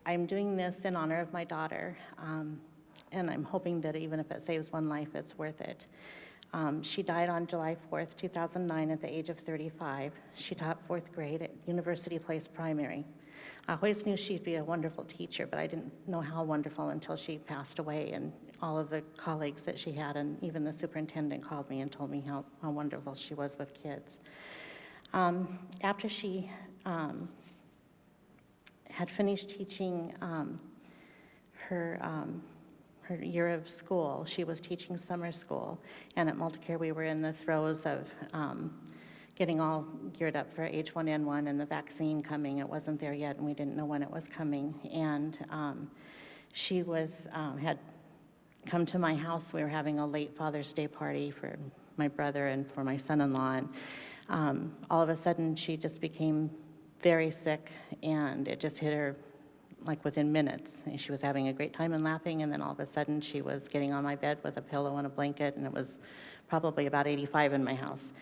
I'm doing this in honor of my daughter, and I'm hoping that even if it saves one life, it's worth it. She died on July 4th, 2009 at the age of 35. She taught 4th grade at University Place Primary. I always knew she'd be a wonderful teacher, but I didn't know how wonderful until she passed away, and all of the colleagues that she had, and even the superintendent called me and told me how wonderful she was with kids. After she had finished teaching her year of school, she was teaching summer school, and at Multicare we were in the throes of getting all geared up for H1N1 and the vaccine coming. It wasn't there yet, and we didn't know when it was coming. And she was had come to my house. We were having a late Father's Day party for my brother and for my son-in-law, and all of a sudden she just became very sick, and it just hit her like within minutes. And she was having a great time and laughing, and then all of a sudden she was getting on my bed with a pillow and a blanket, and it was probably about 85 in my house.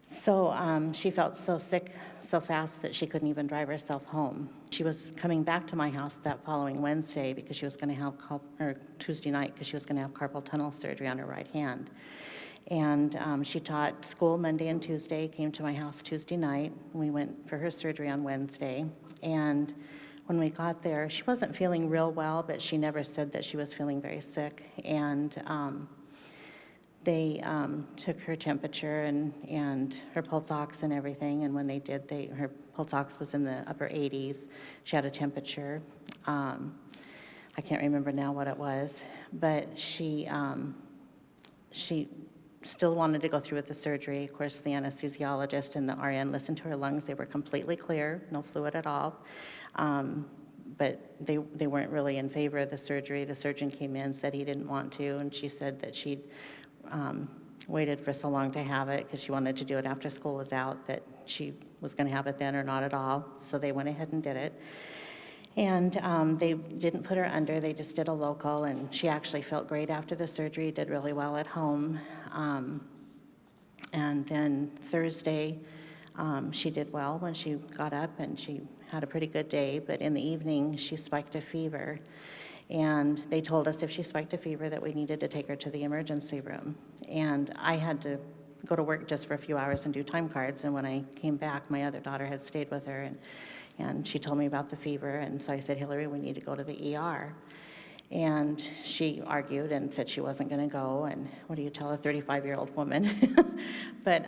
So she felt so sick so fast that she couldn't even drive herself home. She was coming back to my house that following Wednesday because she was going to have, or Tuesday night, because she was going to have carpal tunnel surgery on her right hand. And she taught school Monday and Tuesday, came to my house Tuesday night. We went for her surgery on Wednesday. And when we got there, she wasn't feeling real well, but she never said that she was feeling very sick. And they took her temperature and her pulse ox and everything, and when they did, her pulse ox was in the upper 80s. She had a temperature. I can't remember now what it was, but she still wanted to go through with the surgery. Of course, the anesthesiologist and the RN listened to her lungs. They were completely clear, no fluid at all. But they weren't really in favor of the surgery. The surgeon came in, said he didn't want to, and she said that she'd waited for so long to have it because she wanted to do it after school was out, that she was going to have it then or not at all. So they went ahead and did it. And they didn't put her under, they just did a local, and she actually felt great after the surgery, did really well at home. And then Thursday, she did well when she got up, and she had a pretty good day, but in the evening she spiked a fever. And they told us if she spiked a fever that we needed to take her to the emergency room. And I had to go to work just for a few hours and do time cards, and when I came back, my other daughter had stayed with her, and she told me about the fever, and so I said, Hillary, we need to go to the ER. And she argued and said she wasn't going to go, and what do you tell a 35-year-old woman? But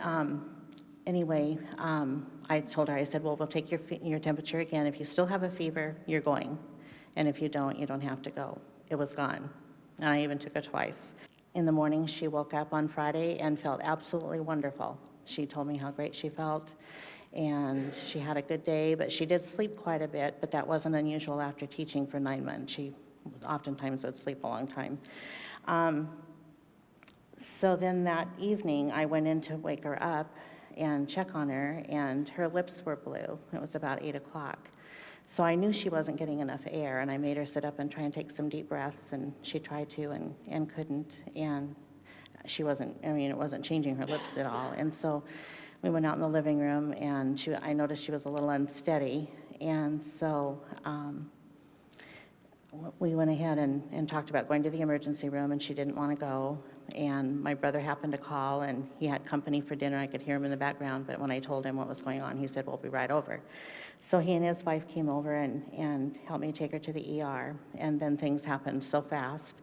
anyway, I told her, I said, well, we'll take your temperature again. If you still have a fever, you're going. And if you don't have to go. It was gone. And I even took her twice. In the morning, she woke up on Friday and felt absolutely wonderful. She told me how great she felt, and she had a good day, but she did sleep quite a bit, but that wasn't unusual after teaching for 9 months. She oftentimes would sleep a long time. So then that evening, I went in to wake her up and check on her, and her lips were blue. It was about 8 o'clock. So I knew she wasn't getting enough air, and I made her sit up and try and take some deep breaths, and she tried to and couldn't, and she wasn't, it wasn't changing her lips at all. And so we went out in the living room, and I noticed she was a little unsteady, and so we went ahead and talked about going to the emergency room, and she didn't want to go. And my brother happened to call, and he had company for dinner. I could hear him in the background, but when I told him what was going on, he said, we'll be right over. So he and his wife came over and helped me take her to the ER, and then things happened so fast.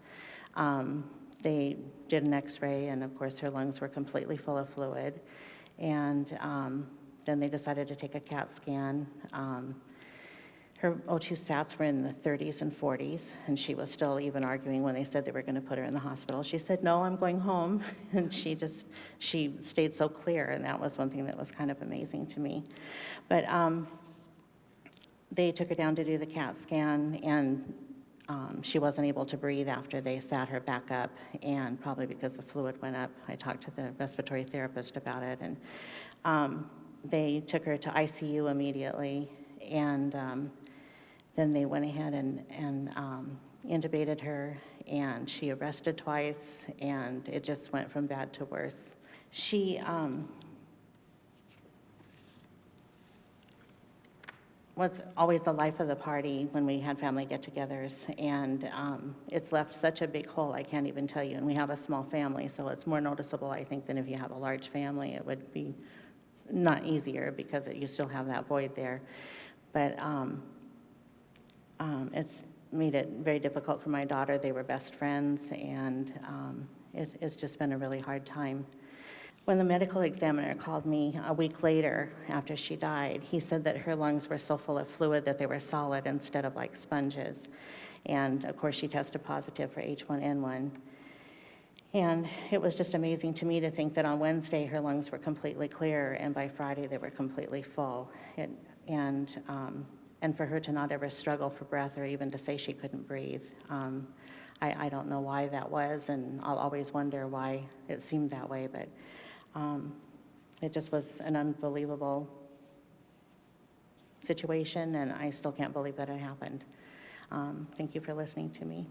They did an x-ray, and of course her lungs were completely full of fluid, and then they decided to take a CAT scan. Her O2 sats were in the 30s and 40s, and she was still even arguing when they said they were going to put her in the hospital. She said, no, I'm going home, and she stayed so clear, and that was one thing that was kind of amazing to me. But they took her down to do the CAT scan, and she wasn't able to breathe after they sat her back up, and probably because the fluid went up. I talked to the respiratory therapist about it, and they took her to ICU immediately, and then they went ahead and intubated her, and she arrested twice, and it just went from bad to worse. She was always the life of the party when we had family get-togethers, and it's left such a big hole, I can't even tell you. And we have a small family, so it's more noticeable, I think, than if you have a large family. It would be not easier because you still have that void there. But it's made it very difficult for my daughter. They were best friends, and it's just been a really hard time. When the medical examiner called me a week later after she died, he said that her lungs were so full of fluid that they were solid instead of like sponges. And of course, she tested positive for H1N1. And it was just amazing to me to think that on Wednesday her lungs were completely clear, and by Friday they were completely full. And for her to not ever struggle for breath or even to say she couldn't breathe. I don't know why that was, and I'll always wonder why it seemed that way, but it just was an unbelievable situation, and I still can't believe that it happened. Thank you for listening to me.